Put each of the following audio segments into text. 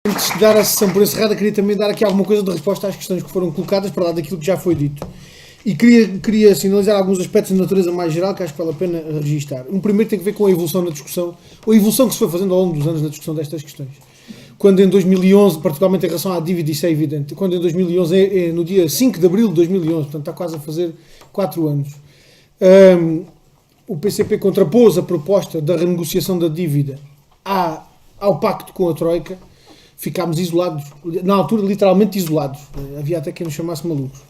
Antes de dar a sessão por encerrada, queria também dar aqui alguma coisa de resposta às questões que foram colocadas, para lá daquilo que já foi dito. E queria sinalizar alguns aspectos de natureza mais geral que acho que vale a pena registar. Um primeiro tem a ver com a evolução na discussão, ou a evolução que se foi fazendo ao longo dos anos na discussão destas questões. Quando em 2011, particularmente em relação à dívida, isso é evidente, quando em 2011, no dia 5 de abril de 2011, portanto está quase a fazer 4 anos, o PCP contrapôs a proposta da renegociação da dívida ao pacto com a Troika. Ficámos isolados, na altura literalmente isolados, havia até quem nos chamasse malucos.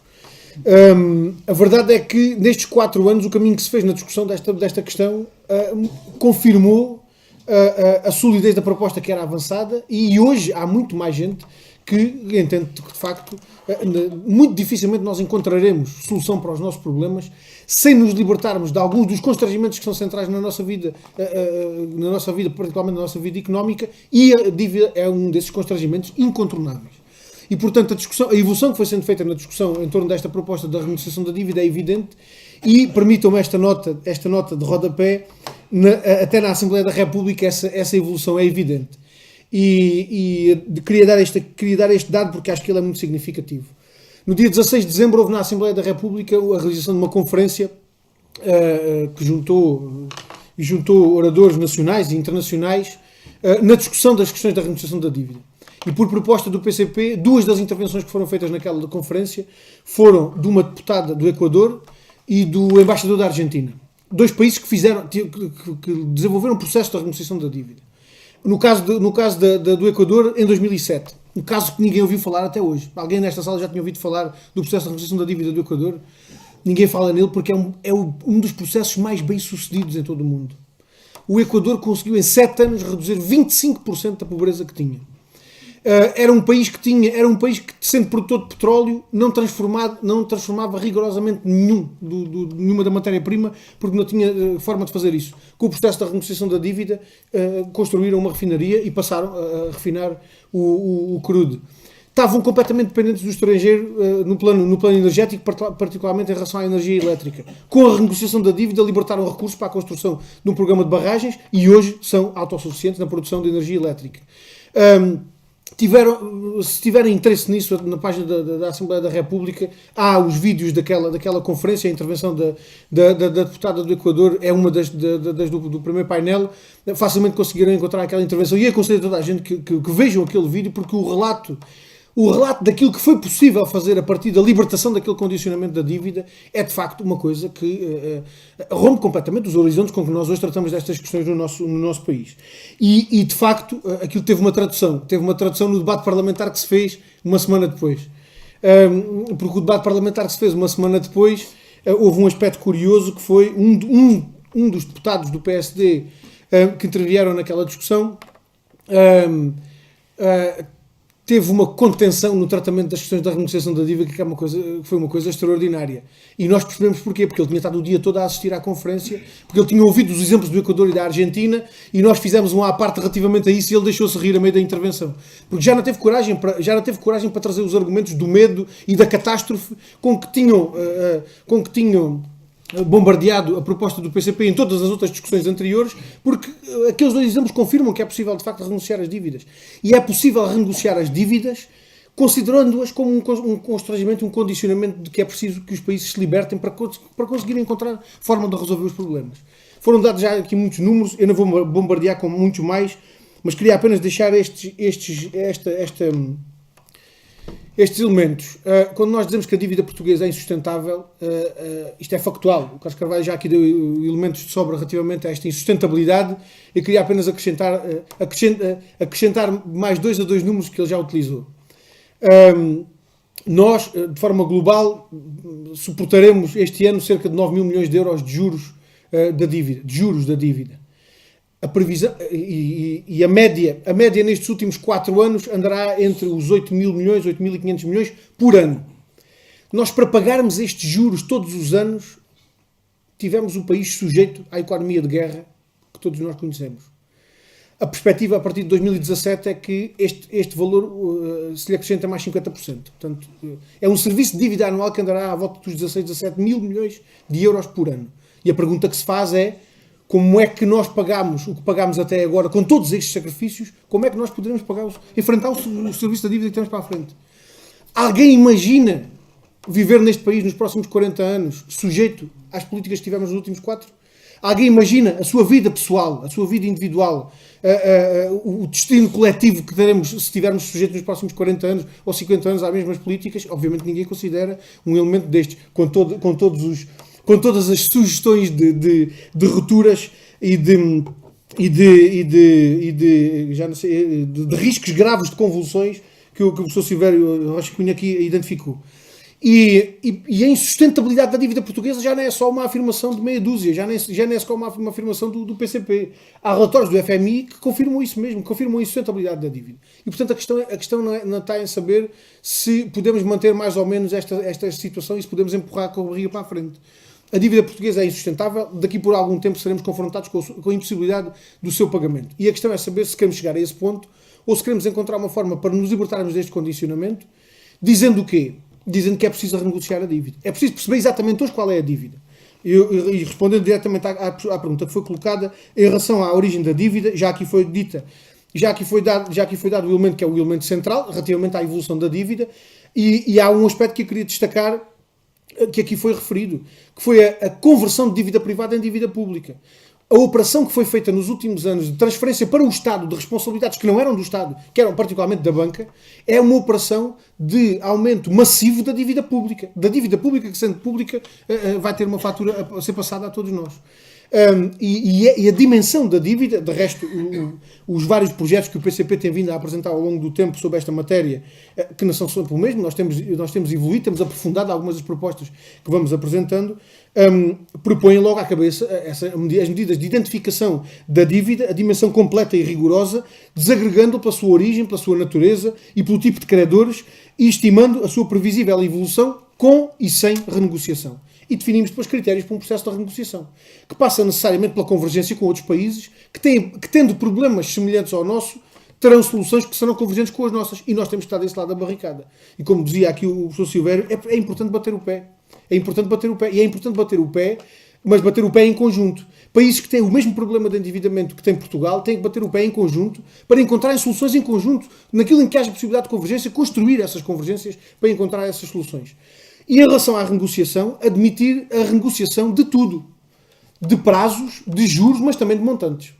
A verdade é que nestes 4 anos o caminho que se fez na discussão desta questão confirmou a solidez da proposta que era avançada, e hoje há muito mais gente que entende que, de facto, muito dificilmente nós encontraremos solução para os nossos problemas sem nos libertarmos de alguns dos constrangimentos que são centrais na nossa vida, particularmente na nossa vida económica, e a dívida é um desses constrangimentos incontornáveis. E, portanto, a evolução que foi sendo feita na discussão em torno desta proposta da renegociação da dívida é evidente, e permitam-me esta nota de rodapé, até na Assembleia da República essa evolução é evidente. E queria dar este dado porque acho que ele é muito significativo. No dia 16 de dezembro houve na Assembleia da República a realização de uma conferência que juntou oradores nacionais e internacionais na discussão das questões da renegociação da dívida. E por proposta do PCP, 2 das intervenções que foram feitas naquela conferência foram de uma deputada do Equador e do embaixador da Argentina. 2 países que desenvolveram o processo da renegociação da dívida. No caso do Equador, em 2007. Um caso que ninguém ouviu falar até hoje. Alguém nesta sala já tinha ouvido falar do processo de renegociação da dívida do Equador? Ninguém fala nele porque é um dos processos mais bem-sucedidos em todo o mundo. O Equador conseguiu em 7 anos reduzir 25% da pobreza que tinha. Era um país que, sendo produtor de petróleo, não transformava rigorosamente nenhuma da matéria-prima, porque não tinha forma de fazer isso. Com o processo da renegociação da dívida, construíram uma refinaria e passaram a refinar o crudo. Estavam completamente dependentes do estrangeiro no plano energético, particularmente em relação à energia elétrica. Com a renegociação da dívida, libertaram recursos para a construção de um programa de barragens e hoje são autossuficientes na produção de energia elétrica. Se tiverem interesse nisso, na página da Assembleia da República há os vídeos daquela conferência. A intervenção da deputada do Equador é uma das do primeiro painel. Facilmente conseguiram encontrar aquela intervenção, e aconselho a toda a gente que vejam aquele vídeo, porque o relato daquilo que foi possível fazer a partir da libertação daquele condicionamento da dívida é de facto uma coisa que rompe completamente os horizontes com que nós hoje tratamos destas questões no nosso país. E de facto aquilo teve uma tradução no debate parlamentar que se fez uma semana depois. Porque o debate parlamentar que se fez uma semana depois, houve um aspecto curioso, que foi um dos deputados do PSD que intervieram naquela discussão, teve uma contenção no tratamento das questões da renegociação da dívida, que foi uma coisa extraordinária. E nós percebemos porquê, porque ele tinha estado o dia todo a assistir à conferência, porque ele tinha ouvido os exemplos do Equador e da Argentina, e nós fizemos um à parte relativamente a isso, e ele deixou-se rir a meio da intervenção. Porque já não teve coragem para trazer os argumentos do medo e da catástrofe com que tinham bombardeado a proposta do PCP em todas as outras discussões anteriores, porque aqueles 2 exemplos confirmam que é possível de facto renegociar as dívidas. E é possível renegociar as dívidas considerando-as como um constrangimento, um condicionamento de que é preciso que os países se libertem para conseguirem encontrar forma de resolver os problemas. Foram dados já aqui muitos números, eu não vou bombardear com muitos mais, mas queria apenas deixar estes elementos. Quando nós dizemos que a dívida portuguesa é insustentável, isto é factual. O Carlos Carvalho já aqui deu elementos de sobra relativamente a esta insustentabilidade. Eu queria apenas acrescentar mais 2 números que ele já utilizou. Nós, de forma global, suportaremos este ano cerca de 9 mil milhões de euros de juros da dívida. A previsão e a média nestes últimos 4 anos andará entre os 8 mil milhões, 8.500 milhões por ano. Nós, para pagarmos estes juros todos os anos, tivemos um país sujeito à economia de guerra que todos nós conhecemos. A perspectiva a partir de 2017 é que este valor se lhe acrescenta mais 50%. Portanto, é um serviço de dívida anual que andará à volta dos 16, 17 mil milhões de euros por ano. E a pergunta que se faz é: como é que nós pagamos o que pagámos até agora, com todos estes sacrifícios, como é que nós poderemos enfrentar o serviço da dívida que temos para a frente? Alguém imagina viver neste país nos próximos 40 anos sujeito às políticas que tivemos nos últimos 4? Alguém imagina a sua vida pessoal, a sua vida individual, o destino coletivo que teremos se estivermos sujeitos nos próximos 40 anos ou 50 anos às mesmas políticas? Obviamente ninguém considera um elemento destes, com todas as sugestões de rupturas e de riscos graves de convulsões que o professor Silvério Rocha Cunha aqui identificou. E a insustentabilidade da dívida portuguesa já não é só uma afirmação de meia dúzia, já não é só uma afirmação do PCP. Há relatórios do FMI que confirmam isso mesmo, que confirmam a insustentabilidade da dívida. E, portanto, a questão não está em saber se podemos manter mais ou menos esta situação e se podemos empurrar com a barriga para a frente. A dívida portuguesa é insustentável, daqui por algum tempo seremos confrontados com a impossibilidade do seu pagamento. E a questão é saber se queremos chegar a esse ponto ou se queremos encontrar uma forma para nos libertarmos deste condicionamento, dizendo o quê? Dizendo que é preciso renegociar a dívida. É preciso perceber exatamente hoje qual é a dívida. E respondendo diretamente à pergunta que foi colocada em relação à origem da dívida, já aqui foi dado o elemento que é o elemento central, relativamente à evolução da dívida, e há um aspecto que eu queria destacar, que aqui foi referido, que foi a conversão de dívida privada em dívida pública. A operação que foi feita nos últimos anos de transferência para o Estado de responsabilidades que não eram do Estado, que eram particularmente da banca, é uma operação de aumento massivo da dívida pública. Da dívida pública, que sendo pública, vai ter uma fatura a ser passada a todos nós. E a dimensão da dívida, de resto, os vários projetos que o PCP tem vindo a apresentar ao longo do tempo sobre esta matéria, que não são sempre o mesmo, nós temos evoluído, temos aprofundado algumas das propostas que vamos apresentando, propõem logo à cabeça as medidas de identificação da dívida, a dimensão completa e rigorosa, desagregando pela sua origem, pela sua natureza e pelo tipo de credores e estimando a sua previsível evolução com e sem renegociação. E definimos depois critérios para um processo de renegociação, que passa necessariamente pela convergência com outros países que tendo problemas semelhantes ao nosso, terão soluções que serão convergentes com as nossas. E nós temos que estar desse lado da barricada. E como dizia aqui o professor Silvério, é importante bater o pé. É importante bater o pé. E é importante bater o pé, mas bater o pé em conjunto. Países que têm o mesmo problema de endividamento que tem Portugal têm que bater o pé em conjunto para encontrarem soluções em conjunto. Naquilo em que haja possibilidade de convergência, construir essas convergências para encontrar essas soluções. E em relação à renegociação, admitir a renegociação de tudo. De prazos, de juros, mas também de montantes.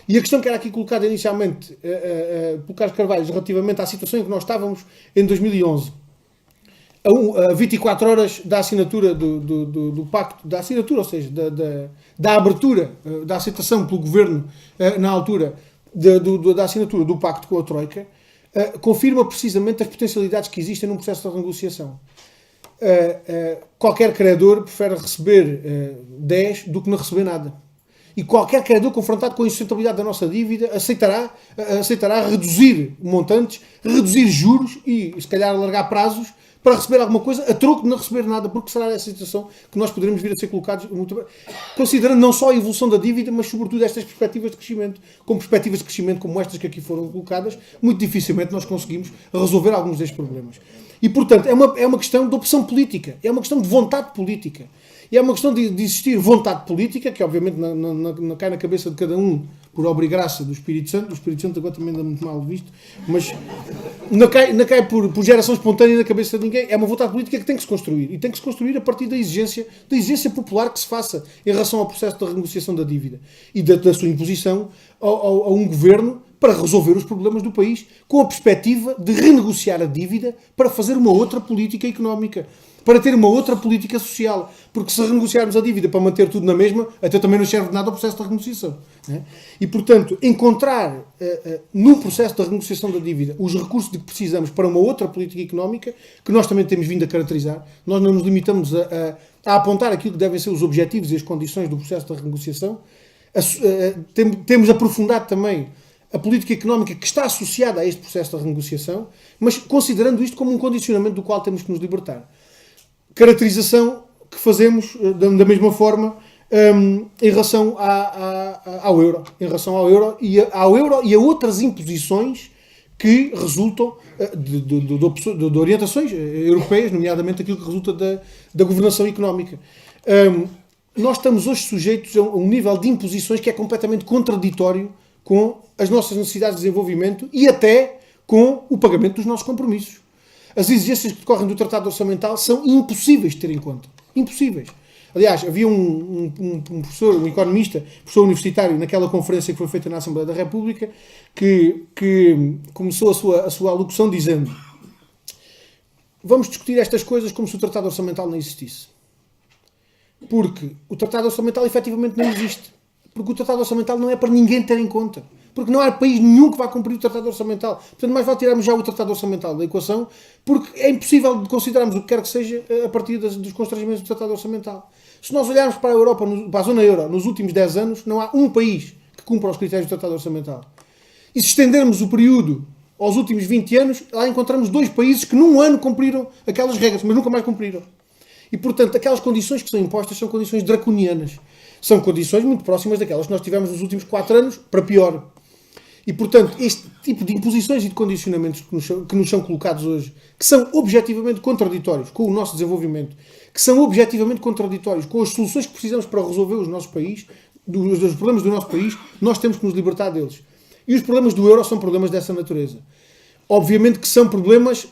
E a questão que era aqui colocada inicialmente por Carlos Carvalho, relativamente à situação em que nós estávamos em 2011, a 24 horas da assinatura do pacto, da assinatura, ou seja, da abertura, da aceitação pelo Governo, na altura, da assinatura do pacto com a Troika, confirma precisamente as potencialidades que existem num processo de renegociação. Qualquer credor prefere receber 10 do que não receber nada. E qualquer credor confrontado com a insustentabilidade da nossa dívida aceitará reduzir montantes, reduzir juros e, se calhar, alargar prazos para receber alguma coisa a troco de não receber nada, porque será essa situação que nós poderemos vir a ser colocados, considerando não só a evolução da dívida, mas sobretudo estas perspectivas de crescimento. Com perspectivas de crescimento como estas que aqui foram colocadas, muito dificilmente nós conseguimos resolver alguns destes problemas. E, portanto, é uma questão de opção política, é uma questão de vontade política. E é uma questão de existir vontade política, que obviamente não cai na cabeça de cada um por obra e graça do Espírito Santo. O Espírito Santo agora também anda muito mal visto, mas não cai por geração espontânea na cabeça de ninguém. É uma vontade política que tem que se construir. E tem que se construir a partir da exigência popular que se faça em relação ao processo da renegociação da dívida e da sua imposição a um governo para resolver os problemas do país, com a perspectiva de renegociar a dívida para fazer uma outra política económica, para ter uma outra política social. Porque se renegociarmos a dívida para manter tudo na mesma, até também não serve de nada ao processo de renegociação. Né? E, portanto, encontrar no processo da renegociação da dívida os recursos de que precisamos para uma outra política económica, que nós também temos vindo a caracterizar. Nós não nos limitamos a apontar aquilo que devem ser os objetivos e as condições do processo da renegociação. Temos aprofundado também a política económica que está associada a este processo de renegociação, mas considerando isto como um condicionamento do qual temos que nos libertar. Caracterização que fazemos da mesma forma em relação ao euro. Em relação ao euro e a outras imposições que resultam de orientações europeias, nomeadamente aquilo que resulta da governação económica. nós estamos hoje sujeitos a um nível de imposições que é completamente contraditório com as nossas necessidades de desenvolvimento e até com o pagamento dos nossos compromissos. As exigências que decorrem do Tratado Orçamental são impossíveis de ter em conta. Impossíveis. Aliás, havia um professor, um economista, professor universitário, naquela conferência que foi feita na Assembleia da República, que começou a sua alocução dizendo: vamos discutir estas coisas como se o Tratado Orçamental não existisse. Porque o Tratado Orçamental efetivamente não existe. Porque o Tratado Orçamental não é para ninguém ter em conta. Porque não há país nenhum que vá cumprir o Tratado Orçamental. Portanto, mais vale tirarmos já o Tratado Orçamental da equação, porque é impossível considerarmos o que quer que seja a partir dos constrangimentos do Tratado Orçamental. Se nós olharmos para a Europa, para a zona euro, nos últimos 10 anos, não há um país que cumpra os critérios do Tratado Orçamental. E se estendermos o período aos últimos 20 anos, lá encontramos 2 países que num ano cumpriram aquelas regras, mas nunca mais cumpriram. E, portanto, aquelas condições que são impostas são condições draconianas. São condições muito próximas daquelas que nós tivemos nos últimos 4 anos, para pior. E, portanto, este tipo de imposições e de condicionamentos que nos são colocados hoje, que são objetivamente contraditórios com o nosso desenvolvimento, que são objetivamente contraditórios com as soluções que precisamos para resolver os nossos países, os problemas do nosso país, nós temos que nos libertar deles. E os problemas do euro são problemas dessa natureza. Obviamente que são problemas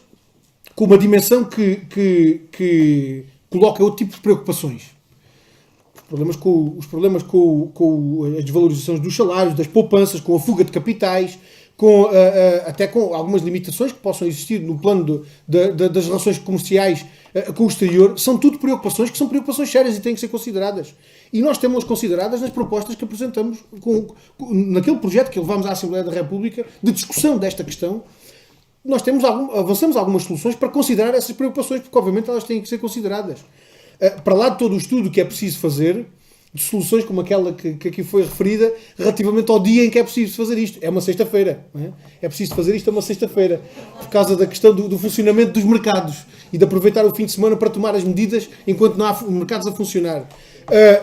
com uma dimensão que coloca outro tipo de preocupações. Os problemas com as desvalorizações dos salários, das poupanças, com a fuga de capitais, até com algumas limitações que possam existir no plano das relações comerciais com o exterior, são tudo preocupações que são preocupações sérias e têm que ser consideradas. E nós temos-las consideradas nas propostas que apresentamos, naquele projeto que levamos à Assembleia da República de discussão desta questão. Nós avançamos algumas soluções para considerar essas preocupações, porque obviamente elas têm que ser consideradas. Para lá de todo o estudo que é preciso fazer, de soluções como aquela que aqui foi referida, relativamente ao dia em que é preciso fazer isto. É uma sexta-feira. Não é? É preciso fazer isto a uma sexta-feira, por causa da questão do funcionamento dos mercados e de aproveitar o fim de semana para tomar as medidas enquanto não há mercados a funcionar.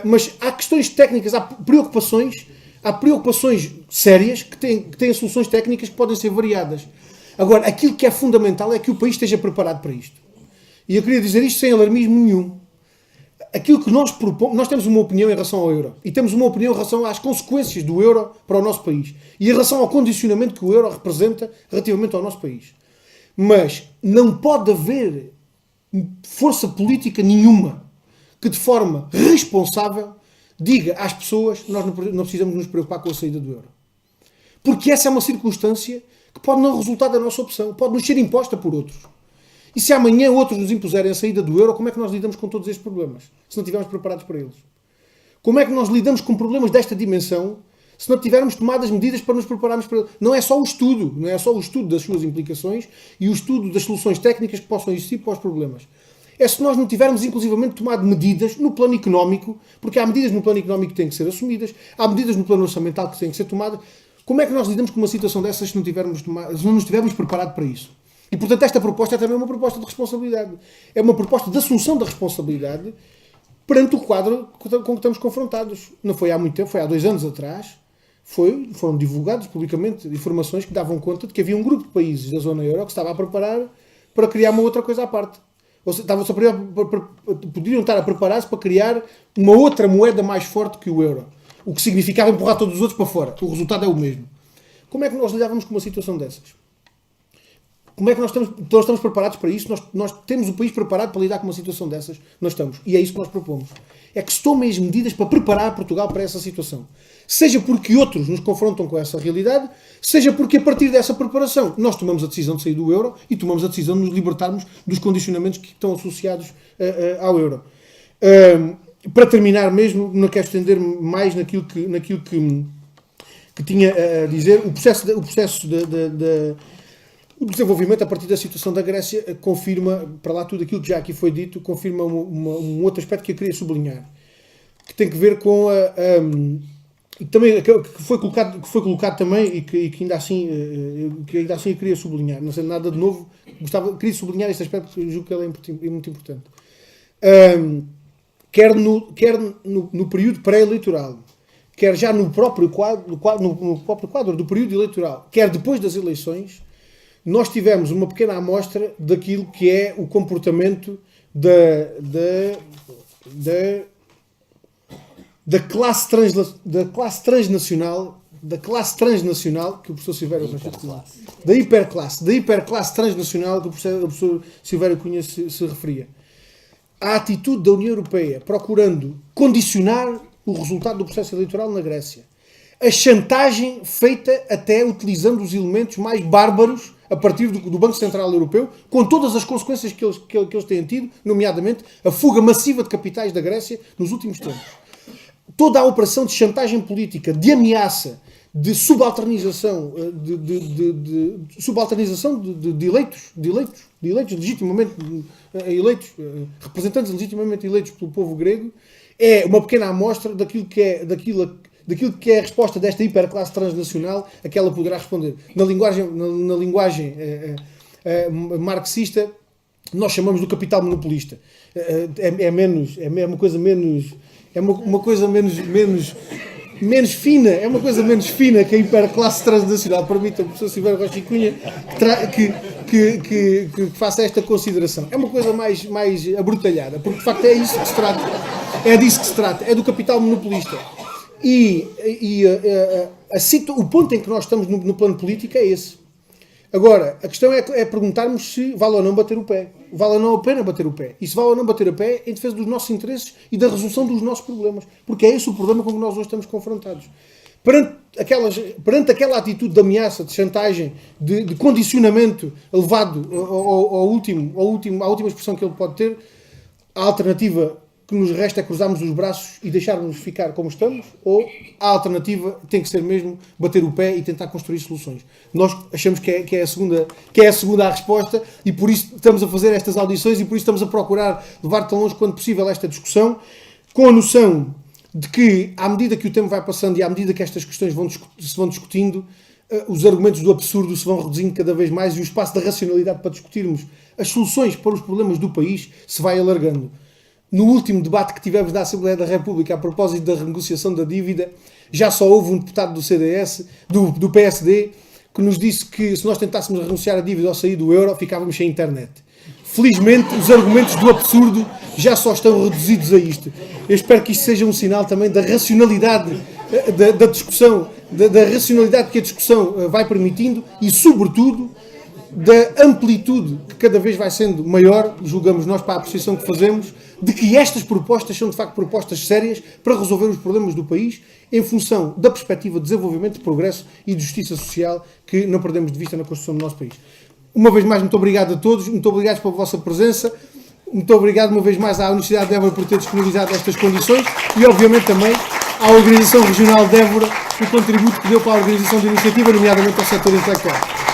Mas há questões técnicas, há preocupações sérias que têm soluções técnicas que podem ser variadas. Agora, aquilo que é fundamental é que o país esteja preparado para isto. E eu queria dizer isto sem alarmismo nenhum. Aquilo que nós propomos, nós temos uma opinião em relação ao euro. E temos uma opinião em relação às consequências do euro para o nosso país. E em relação ao condicionamento que o euro representa relativamente ao nosso país. Mas não pode haver força política nenhuma que de forma responsável diga às pessoas que nós não precisamos nos preocupar com a saída do euro. Porque essa é uma circunstância que pode não resultar da nossa opção, pode nos ser imposta por outros. E se amanhã outros nos impuserem a saída do euro, como é que nós lidamos com todos estes problemas? Se não estivermos preparados para eles. Como é que nós lidamos com problemas desta dimensão se não tivermos tomado as medidas para nos prepararmos para eles? Não é só o estudo das suas implicações e o estudo das soluções técnicas que possam existir para os problemas. É se nós não tivermos inclusivamente tomado medidas no plano económico, porque há medidas no plano económico que têm que ser assumidas, há medidas no plano orçamental que têm que ser tomadas. Como é que nós lidamos com uma situação dessas se não nos tivermos preparado para isso? E, portanto, esta proposta é também uma proposta de responsabilidade. É uma proposta de assunção da responsabilidade perante o quadro com que estamos confrontados. Não foi há muito tempo, foi há 2 anos atrás. Foram divulgadas publicamente informações que davam conta de que havia um grupo de países da zona euro que estava a preparar para criar uma outra coisa à parte. Ou seja, poderiam estar a preparar-se para criar uma outra moeda mais forte que o euro. O que significava empurrar todos os outros para fora. O resultado é o mesmo. Como é que nós lidávamos com uma situação dessas? Como é que nós estamos preparados para isso? Nós temos o país preparado para lidar com uma situação dessas? Nós estamos. E é isso que nós propomos. É que se tomem as medidas para preparar Portugal para essa situação. Seja porque outros nos confrontam com essa realidade, seja porque a partir dessa preparação nós tomamos a decisão de sair do euro e tomamos a decisão de nos libertarmos dos condicionamentos que estão associados ao euro. Para terminar mesmo, não quero estender mais naquilo que tinha a dizer, o processo o desenvolvimento a partir da situação da Grécia confirma, para lá tudo aquilo que já aqui foi dito, confirma um outro aspecto que eu queria sublinhar, que tem que ver com também, que foi colocado também e que ainda assim eu queria sublinhar, não sei nada de novo, queria sublinhar este aspecto porque eu julgo que ele é muito importante. Quer no período pré-eleitoral, quer já no próprio quadro do período eleitoral, quer depois das eleições, nós tivemos uma pequena amostra daquilo que é o comportamento da classe transnacional, que o professor Silvério da hiperclasse transnacional que o professor Silvério Cunha se referia. A atitude da União Europeia procurando condicionar o resultado do processo eleitoral na Grécia. A chantagem feita até utilizando os elementos mais bárbaros a partir do Banco Central Europeu, com todas as consequências que eles têm tido, nomeadamente a fuga massiva de capitais da Grécia nos últimos tempos. Toda a operação de chantagem política, de ameaça, de subalternização, de eleitos legitimamente eleitos, representantes legitimamente eleitos pelo povo grego, é uma pequena amostra daquilo que é a resposta desta hiperclasse transnacional a que ela poderá responder. Na linguagem marxista, nós chamamos do capital monopolista. É uma coisa menos fina que a hiperclasse transnacional. Permita o professor Silvério Rocha e Cunha que faça esta consideração. É uma coisa mais abrutalhada, porque de facto é isso que se trata. É disso que se trata. É do capital monopolista. O ponto em que nós estamos no plano político é esse. Agora, a questão é perguntarmos se vale ou não bater o pé. Vale ou não a pena bater o pé. E se vale ou não bater o pé em defesa dos nossos interesses e da resolução dos nossos problemas. Porque é esse o problema com que nós hoje estamos confrontados. Perante aquela atitude de ameaça, de chantagem, de condicionamento elevado à última expressão que ele pode ter, a alternativa que nos resta é cruzarmos os braços e deixarmos ficar como estamos, ou a alternativa tem que ser mesmo bater o pé e tentar construir soluções. Nós achamos que é a segunda a resposta, e por isso estamos a fazer estas audições e por isso estamos a procurar levar tão longe quanto possível esta discussão, com a noção de que, à medida que o tempo vai passando e à medida que estas questões se vão discutindo, os argumentos do absurdo se vão reduzindo cada vez mais e o espaço da racionalidade para discutirmos as soluções para os problemas do país se vai alargando. No último debate que tivemos na Assembleia da República a propósito da renegociação da dívida, já só houve um deputado do CDS, do PSD, que nos disse que se nós tentássemos renunciar à dívida ou sair do euro, ficávamos sem internet. Felizmente, os argumentos do absurdo já só estão reduzidos a isto. Eu espero que isto seja um sinal também da racionalidade da discussão, da racionalidade que a discussão vai permitindo e, sobretudo, da amplitude que cada vez vai sendo maior, julgamos nós, para a apreciação que fazemos, de que estas propostas são de facto propostas sérias para resolver os problemas do país em função da perspectiva de desenvolvimento, de progresso e de justiça social que não perdemos de vista na construção do nosso país. Uma vez mais, muito obrigado a todos, muito obrigado pela vossa presença, muito obrigado uma vez mais à Universidade de Évora por ter disponibilizado estas condições e obviamente também à Organização Regional de Évora pelo contributo que deu para a organização da iniciativa, nomeadamente ao setor intelectual.